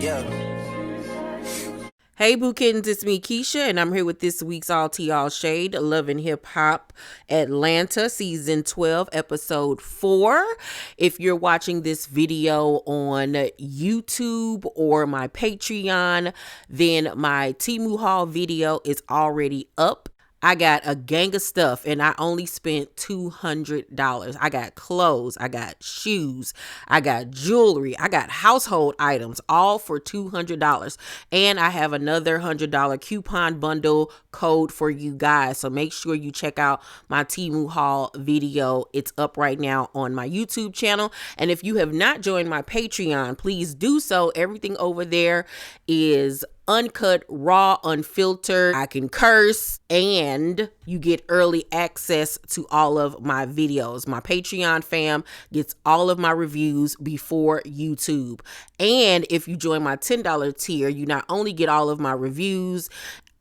Yeah. Hey Boo Kittens, it's me Keisha, and I'm here with this week's All Tea All Shade, Love and Hip Hop Atlanta, Season 12, Episode 4. If you're watching this video on YouTube or my Patreon, then my Temu haul video is already up. I got a gang of stuff and I only spent $200. I got clothes, I got shoes, I got jewelry, I got household items, all for $200. And I have another $100 coupon bundle code for you guys. So make sure you check out my Temu haul video. It's up right now on my YouTube channel. And if you have not joined my Patreon, please do so. Everything over there is uncut, raw, unfiltered. I can curse, and you get early access to all of my videos. My Patreon fam gets all of my reviews before YouTube. And if you join my $10 tier, you not only get all of my reviews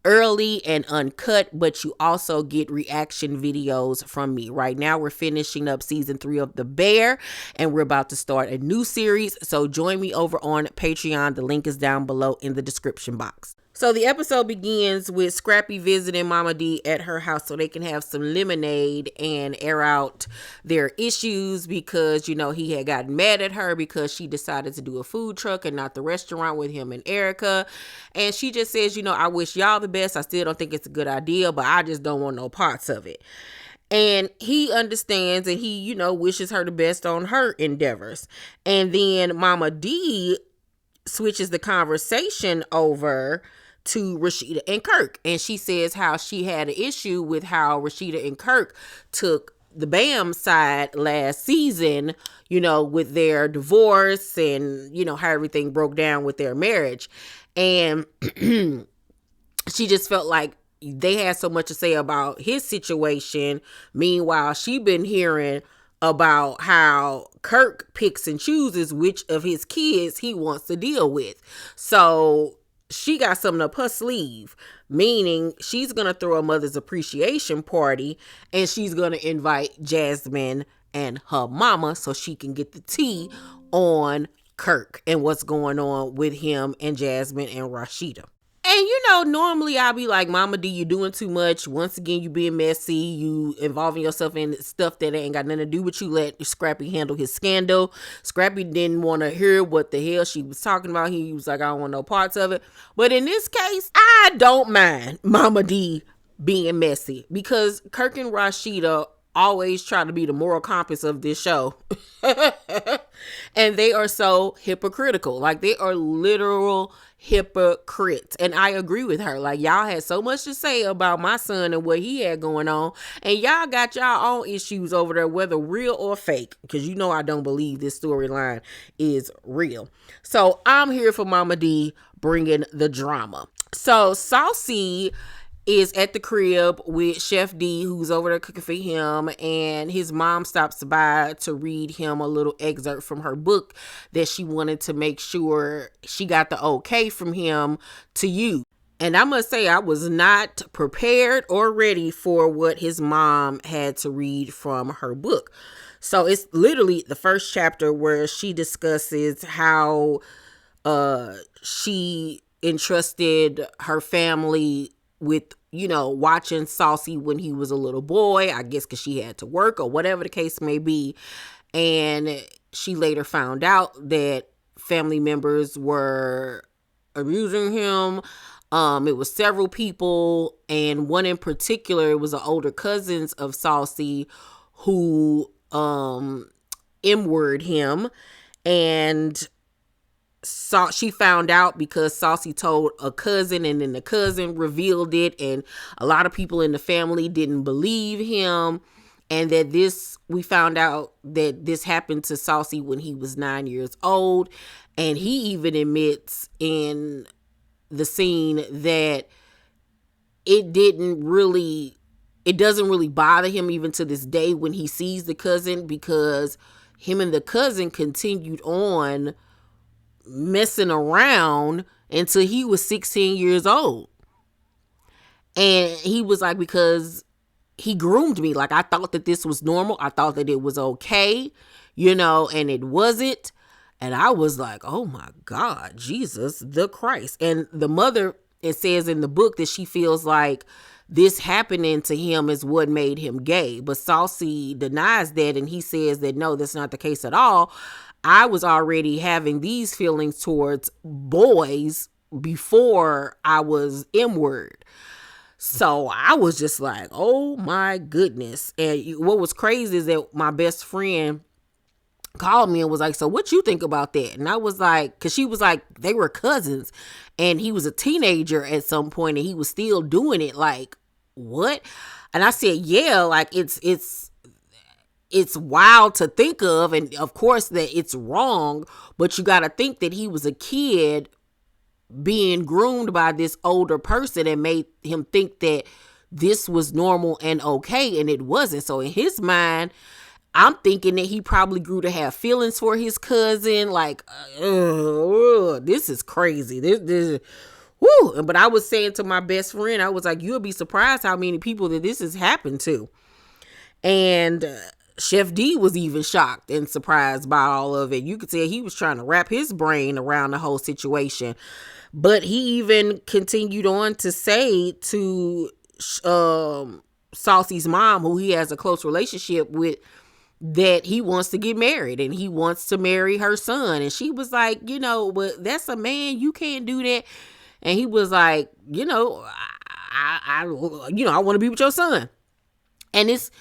early and uncut, but you also get reaction videos from me. Right now we're finishing up season 3 of The Bear, and we're about to start a new series, so join me over on Patreon. The link is down below in the description box. So the episode begins with Scrappy visiting Momma Dee at her house so they can have some lemonade and air out their issues because, you know, he had gotten mad at her because she decided to do a food truck and not the restaurant with him and Erica. And she just says, you know, I wish y'all the best. I still don't think it's a good idea, but I just don't want no parts of it. And he understands and he, you know, wishes her the best on her endeavors. And then Momma Dee switches the conversation over to Rasheeda and Kirk, and she says how she had an issue with how Rasheeda and Kirk took the BAM side last season, you know, with their divorce and, you know, how everything broke down with their marriage. And she just felt like they had so much to say about his situation. Meanwhile, she been hearing about how Kirk picks and chooses which of his kids he wants to deal with. So she got something up her sleeve, meaning she's going to throw a mother's appreciation party and she's going to invite Jasmine and her mama so she can get the tea on Kirk and what's going on with him and Jasmine and Rasheeda. And, you know, normally I'll be like, Momma Dee, you doing too much. Once again, you being messy. You involving yourself in stuff that ain't got nothing to do with you. Let Scrappy handle his scandal. Scrappy didn't want to hear what the hell she was talking about. He was like, I don't want no parts of it. But in this case, I don't mind Momma Dee being messy because Kirk and Rasheeda always try to be the moral compass of this show. And they are so hypocritical. Like, they are literal hypocrites. And I agree with her. Like, y'all had so much to say about my son and what he had going on, and y'all got y'all own issues over there, whether real or fake, because you know I don't believe this storyline is real. So I'm here for Momma Dee bringing the drama. So Saucy is at the crib with Chef D, who's over there cooking for him, and his mom stops by to read him a little excerpt from her book that she wanted to make sure she got the okay from him to use. And I must say, I was not prepared or ready for what his mom had to read from her book. So it's literally the first chapter where she discusses how she entrusted her family with, you know, watching Saucy when he was a little boy, I guess because she had to work or whatever the case may be. And she later found out that family members were abusing him. It was several people, and one in particular, it was an older cousins of Saucy who M-word him. And she found out because Saucy told a cousin, and then the cousin revealed it, and a lot of people in the family didn't believe him. And that we found out that this happened to Saucy when he was 9 years old. And he even admits in the scene that it doesn't really bother him even to this day when he sees the cousin, because him and the cousin continued on messing around until he was 16 years old. And he was like, because he groomed me. Like, I thought that this was normal. I thought that it was okay, you know, and it wasn't. And I was like, oh my God, Jesus the Christ. And the mother, it says in the book that she feels like this happening to him is what made him gay. But Saucy denies that, and he says that no, that's not the case at all. I was already having these feelings towards boys before I was M-word. So I was just like, oh my goodness. And what was crazy is that my best friend called me and was like, so what you think about that? And I was like, because she was like, they were cousins and he was a teenager at some point and he was still doing it. Like, what? And I said, yeah, like it's wild to think of, and of course that it's wrong, but you got to think that he was a kid being groomed by this older person and made him think that this was normal and okay, and it wasn't. So in his mind, I'm thinking that he probably grew to have feelings for his cousin. Like, this is crazy. This woo. But I was saying to my best friend, I was like, you'll be surprised how many people that this has happened to. And Chef D was even shocked and surprised by all of it. You could tell he was trying to wrap his brain around the whole situation. But he even continued on to say to Saucy's mom, who he has a close relationship with, that he wants to get married and he wants to marry her son. And she was like, but that's a man, you can't do that. And he was like, I want to be with your son. And it's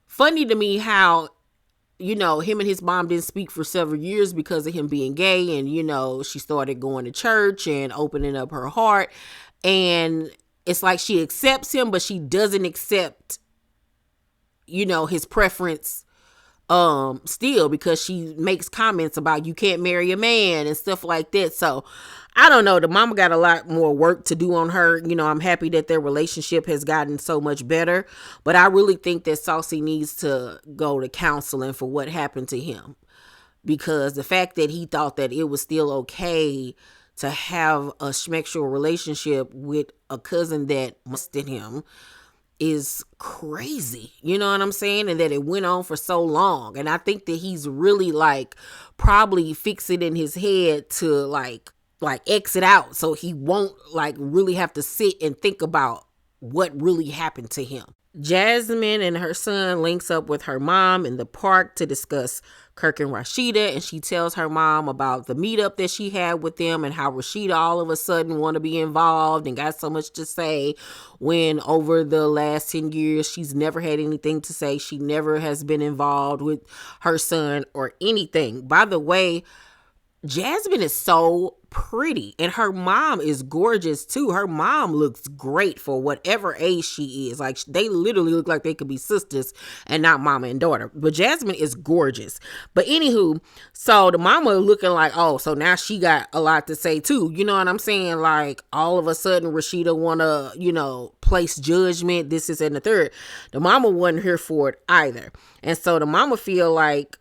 funny to me how, him and his mom didn't speak for several years because of him being gay. And, she started going to church and opening up her heart. And it's like she accepts him, but she doesn't accept, his preference still, because she makes comments about you can't marry a man and stuff like that. So I don't know. The mama got a lot more work to do on her. I'm happy that their relationship has gotten so much better, but I really think that Saucy needs to go to counseling for what happened to him, because the fact that he thought that it was still okay to have a sexual relationship with a cousin that molested him is crazy. You know what I'm saying? And that it went on for so long. And I think that he's really probably fix it in his head to like exit out, so he won't really have to sit and think about what really happened to him. Jasmine and her son links up with her mom in the park to discuss Kirk and Rasheeda, and she tells her mom about the meetup that she had with them and how Rasheeda all of a sudden want to be involved and got so much to say, when over the last 10 years she's never had anything to say. She never has been involved with her son or anything. By the way, Jasmine is so pretty, and her mom is gorgeous too. Her mom looks great for whatever age she is. Like, they literally look like they could be sisters and not mama and daughter. But Jasmine is gorgeous. But anywho, so the mama looking like, oh, so now she got a lot to say too. You know what I'm saying? Like, all of a sudden Rasheeda wanna, place judgment, this is and the third. The mama wasn't here for it either. And so the mama feel like,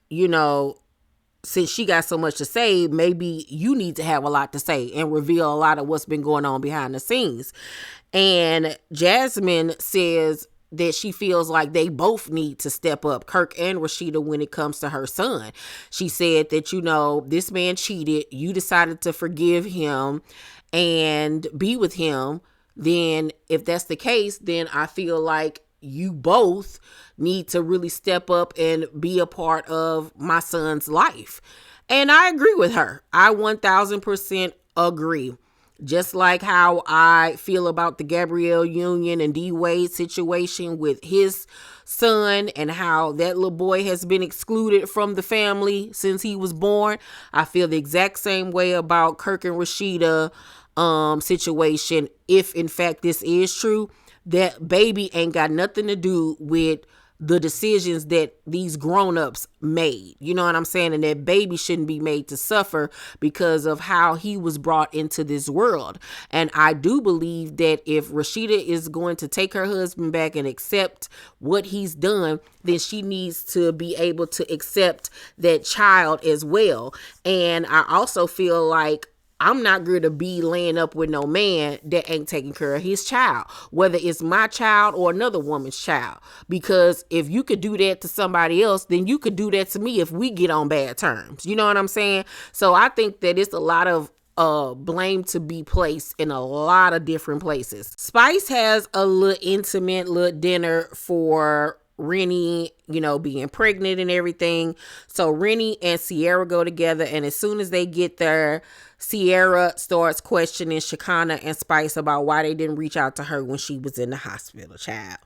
since she got so much to say, maybe you need to have a lot to say and reveal a lot of what's been going on behind the scenes. And Jasmine says that she feels like they both need to step up, Kirk and Rasheeda, when it comes to her son. She said that, this man cheated. You decided to forgive him and be with him. Then if that's the case, then I feel like you both need to really step up and be a part of my son's life. And I agree with her. I 1000% agree. Just like how I feel about the Gabrielle Union and D Wade situation with his son, and how that little boy has been excluded from the family since he was born. I feel the exact same way about Kirk and Rasheeda situation. If in fact this is true, that baby ain't got nothing to do with the decisions that these grown-ups made. You know what I'm saying? And that baby shouldn't be made to suffer because of how he was brought into this world. And I do believe that if Rasheeda is going to take her husband back and accept what he's done, then she needs to be able to accept that child as well. And I also feel like I'm not going to be laying up with no man that ain't taking care of his child, whether it's my child or another woman's child. Because if you could do that to somebody else, then you could do that to me if we get on bad terms. You know what I'm saying? So I think that it's a lot of blame to be placed in a lot of different places. Spice has a little intimate little dinner for Rennie, being pregnant and everything. So Rennie and Sierra go together, and as soon as they get there, Sierra starts questioning Shekinah and Spice about why they didn't reach out to her when she was in the hospital, child.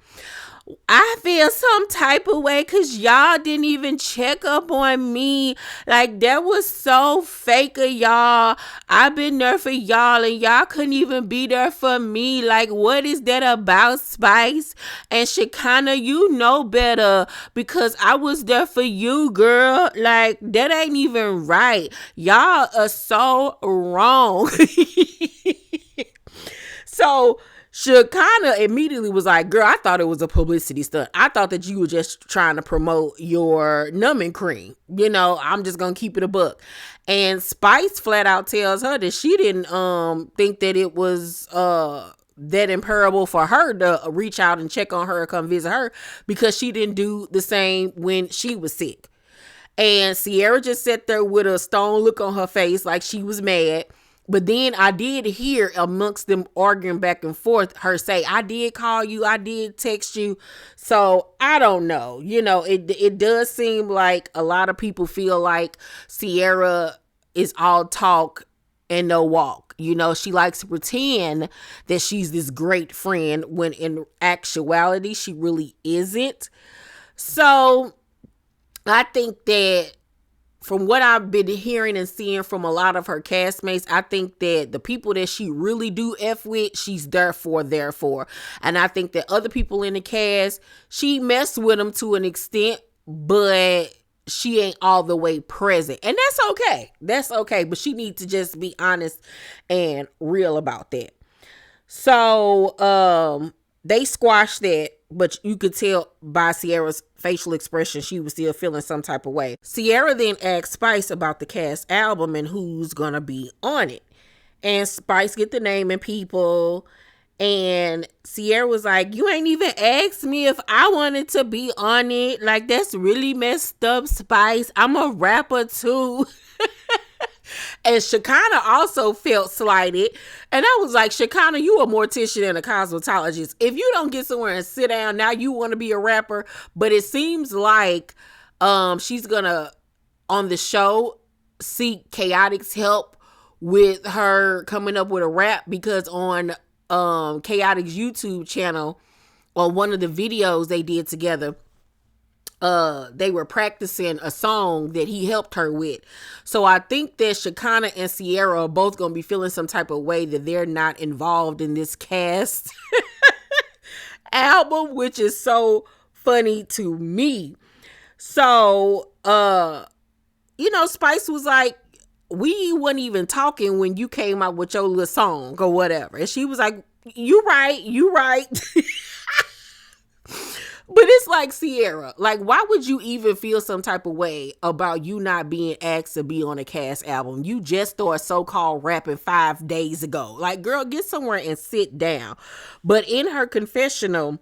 I feel some type of way because y'all didn't even check up on me. Like, that was so fake of y'all. I've been there for y'all and y'all couldn't even be there for me. Like, what is that about, Spice? And Shekinah, you know better because I was there for you, girl. Like, that ain't even right. Y'all are so wrong. So Shekinah immediately was like, girl, I thought it was a publicity stunt. I thought that you were just trying to promote your numbing cream. I'm just going to keep it a buck. And Spice flat out tells her that she didn't think that it was that imperable for her to reach out and check on her or come visit her because she didn't do the same when she was sick. And Sierra just sat there with a stone look on her face like she was mad. But then I did hear amongst them arguing back and forth her say, I did call you, I did text you. So I don't know. It does seem like a lot of people feel like Sierra is all talk and no walk. She likes to pretend that she's this great friend when in actuality she really isn't. So I think that from what I've been hearing and seeing from a lot of her castmates, I think that the people that she really do F with, she's there for. And I think that other people in the cast, she messed with them to an extent, but she ain't all the way present. And that's okay. That's okay. But she needs to just be honest and real about that. So, they squashed that, but you could tell by Sierra's facial expression she was still feeling some type of way. Sierra then asked Spice about the cast album and who's gonna be on it. And Spice get the name and people. And Sierra was like, you ain't even asked me if I wanted to be on it. Like, that's really messed up, Spice. I'm a rapper too. And Shekinah also felt slighted. And I was like, Shekinah, you a mortician and a cosmetologist. If you don't get somewhere and sit down, now you want to be a rapper. But it seems like she's going to, on the show, seek Chaotic's help with her coming up with a rap. Because on Chaotic's YouTube channel, or one of the videos they did together, they were practicing a song that he helped her with. So I think that Shekinah and Sierra are both going to be feeling some type of way that they're not involved in this cast album, which is so funny to me. So, Spice was like, we weren't even talking when you came out with your little song or whatever. And she was like, you right. But it's like, Sierra, like, why would you even feel some type of way about you not being asked to be on a cast album? You just started so-called rapping 5 days ago. Like, girl, get somewhere and sit down. But in her confessional,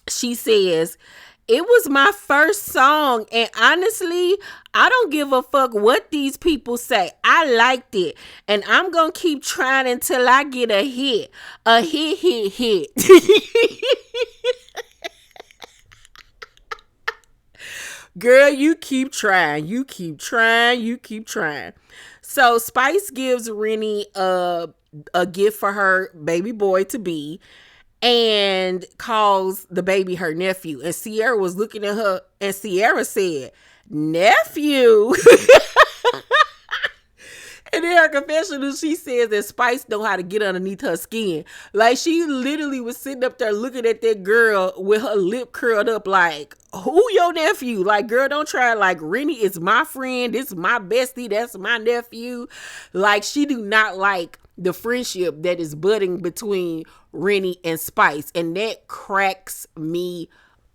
she says, it was my first song, and honestly, I don't give a fuck what these people say. I liked it, and I'm gonna keep trying until I get a hit. A hit. Girl, you keep trying. So Spice gives Rennie a gift for her baby boy to be and calls the baby her nephew. And Sierra was looking at her and Sierra said, nephew. And in her confessional, she says that Spice know how to get underneath her skin. Like, she literally was sitting up there looking at that girl with her lip curled up like, who your nephew? Like, girl, don't try. Like, Rennie is my friend. This is my bestie. That's my nephew. Like, she do not like the friendship that is budding between Rennie and Spice. And that cracks me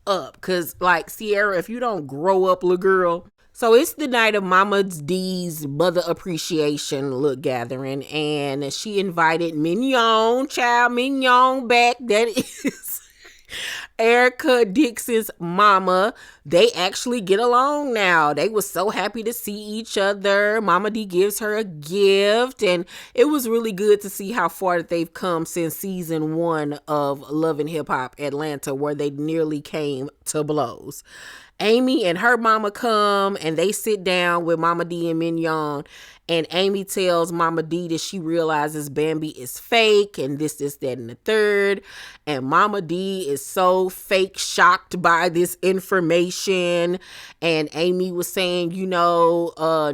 up. Because, like, Sierra, if you don't grow up, little girl. So it's the night of Momma Dee's mother appreciation look gathering, and she invited Mignon back. That is Erica Dixon's mama. They actually get along now. They were so happy to see each other. Momma Dee gives her a gift, and it was really good to see how far that they've come since season 1 of Love and Hip Hop Atlanta, where they nearly came to blows. Amy and her mama come and they sit down with Momma Dee and Mignon, and Amy tells Momma Dee that she realizes Bambi is fake and this, that, and the third. And Momma Dee is so fake shocked by this information. And Amy was saying,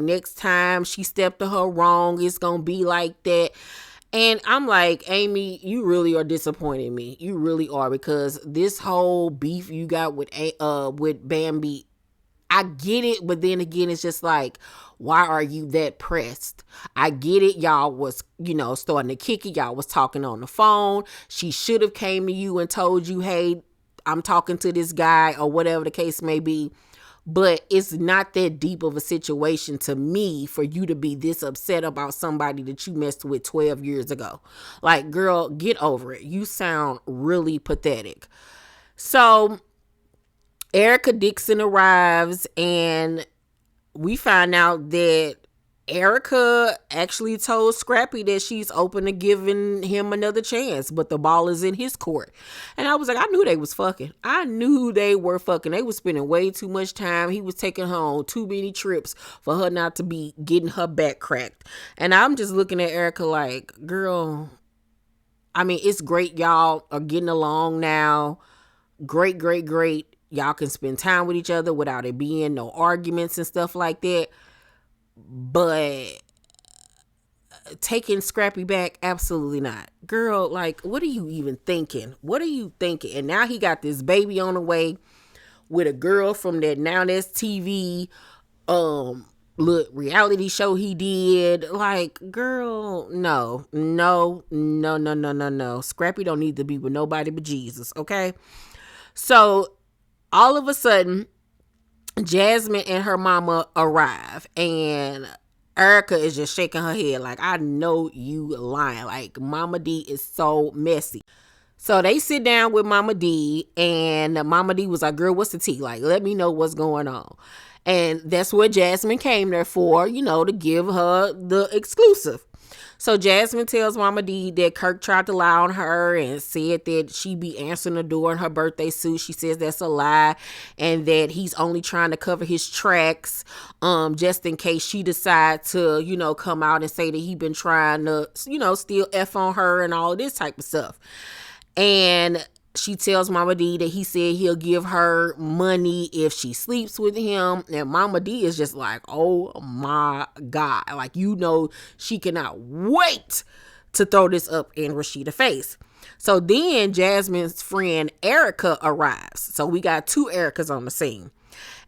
next time she stepped to her wrong, it's gonna be like that. And I'm like, Amy, you really are disappointing me. You really are, because this whole beef you got with Bambi, I get it, but then again, it's just like, why are you that pressed? I get it. Y'all was, starting to kick it. Y'all was talking on the phone. She should have came to you and told you, hey, I'm talking to this guy, or whatever the case may be. But it's not that deep of a situation to me for you to be this upset about somebody that you messed with 12 years ago. Like, girl, get over it. You sound really pathetic. So Erica Dixon arrives, and we find out that Erica actually told Scrappy that she's open to giving him another chance, but the ball is in his court. And I was like, I knew they was fucking. I knew they were fucking. They was spending way too much time. He was taking her on too many trips for her not to be getting her back cracked. And I'm just looking at Erica like, girl, I mean, it's great y'all are getting along now. Great. Y'all can spend time with each other without it being no arguments and stuff like that. But taking Scrappy back, absolutely not. Girl, like, what are you even thinking? And now he got this baby on the way with a girl from that Now That's TV reality show he did. Like, girl, no. Scrappy don't need to be with nobody but Jesus, okay? So all of a sudden, Jasmine and her mama arrive, and Erica is just shaking her head like, I know you lying. Like, Momma Dee is so messy. So they sit down with Momma Dee, and Momma Dee was like, girl, what's the tea? Like, let me know what's going on. And that's what Jasmine came there for, to give her the exclusive. So Jasmine tells Momma Dee that Kirk tried to lie on her and said that she be answering the door in her birthday suit. She says that's a lie, and that he's only trying to cover his tracks, just in case she decides to, come out and say that he been trying to, still F on her and all this type of stuff. And she tells Momma Dee that he said he'll give her money if she sleeps with him. And Momma Dee is just like, oh my God. Like, she cannot wait to throw this up in Rasheeda's face. So then Jasmine's friend Erica arrives. So we got 2 Ericas on the scene.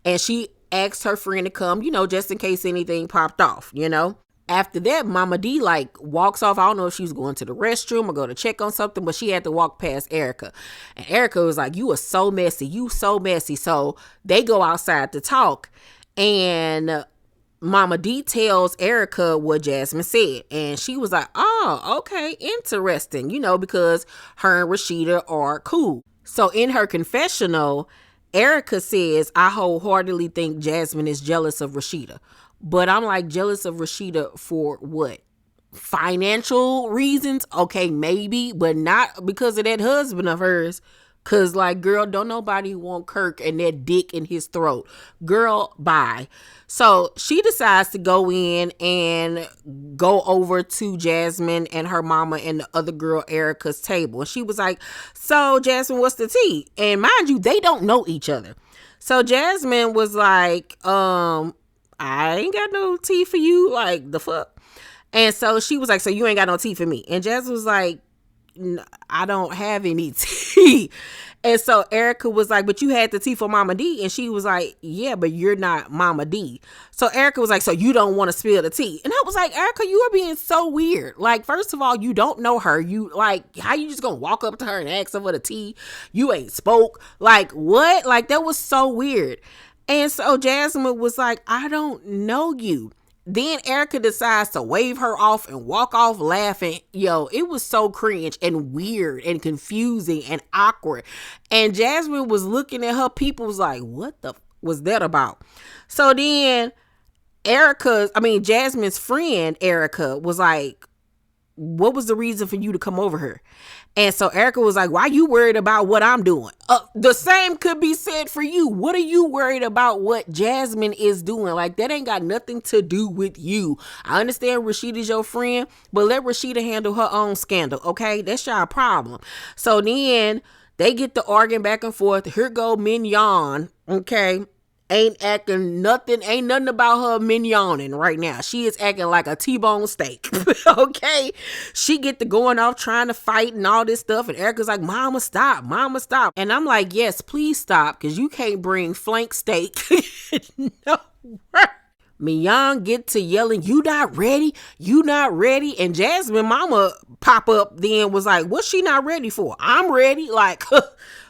And she asked her friend to come, just in case anything popped off, After that, Momma Dee walks off. I don't know if she was going to the restroom or go to check on something, but she had to walk past Erica. And Erica was like, you are so messy. You so messy. So they go outside to talk. And Momma Dee tells Erica what Jasmine said. And she was like, oh, okay, interesting. Because her and Rasheeda are cool. So in her confessional, Erica says, I wholeheartedly think Jasmine is jealous of Rasheeda. But I'm like, jealous of Rasheeda for what? Financial reasons? Okay, maybe, but not because of that husband of hers. Cause girl, don't nobody want Kirk and that dick in his throat. Girl, bye. So she decides to go in and go over to Jasmine and her mama and the other girl Erica's table. And she was like, so Jasmine, what's the tea? And mind you, they don't know each other. So Jasmine was like, I ain't got no tea for you. Like, the fuck? And so she was like, so you ain't got no tea for me. And Jazz was like, I don't have any tea. And so Erica was like, but you had the tea for Momma Dee. And she was like, yeah, but you're not Momma Dee. So Erica was like, so you don't want to spill the tea. And I was like, Erica, you are being so weird. Like, first of all, you don't know her. You how you just gonna walk up to her and ask her for the tea? You ain't spoke. Like, what? Like, that was so weird. And so Jasmine was like, I don't know you. Then Erica decides to wave her off and walk off laughing. Yo, it was so cringe and weird and confusing and awkward. And Jasmine was looking at her people, was like, what the was that about? So then Jasmine's friend Erica was like, what was the reason for you to come over here? And so Erica was like, why you worried about what I'm doing? The same could be said for you. What are you worried about what Jasmine is doing? Like, that ain't got nothing to do with you. I understand Rasheeda's your friend, but let Rasheeda handle her own scandal, okay? That's y'all problem. So then they get the arguing back and forth. Here go Mignon, okay? Ain't nothing about her minyoning right now. She is acting like a T-bone steak. Okay? She get to going off trying to fight and all this stuff. And Erica's like, mama, stop. Mama, stop. And I'm like, yes, please stop. Because you can't bring flank steak. No. Mignon get to yelling, you not ready? You not ready? And Jasmine mama pop up then was like, what's she not ready for? I'm ready. Like,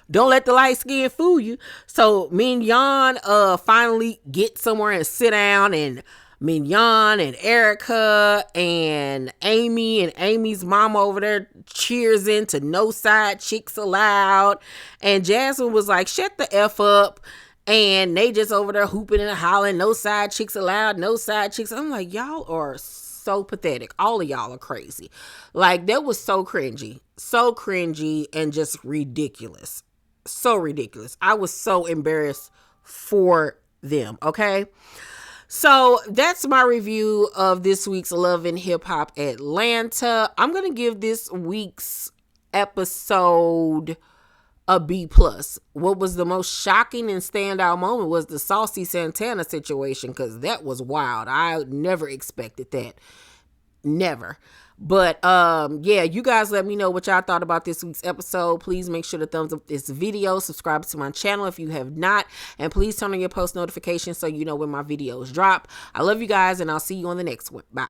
don't let the light skin fool you. So Mignon finally get somewhere and sit down, and Mignon and Erica and Amy and Amy's mama over there cheers into No Side Chicks Allowed. And Jasmine was like, shut the F up. And they just over there hooping and hollering, no side chicks allowed, no side chicks. I'm like, y'all are so pathetic. All of y'all are crazy. Like, that was so cringy and just ridiculous. So ridiculous. I was so embarrassed for them. Okay. So that's my review of this week's Love and Hip Hop Atlanta. I'm going to give this week's episode a B+. What was the most shocking and standout moment was the Saucy Santana situation, because that was wild. I never expected that. Never. But yeah, you guys let me know what y'all thought about this week's episode. Please make sure to thumbs up this video, subscribe to my channel if you have not, and please turn on your post notifications so you know when my videos drop. I love you guys, and I'll see you on the next one. Bye.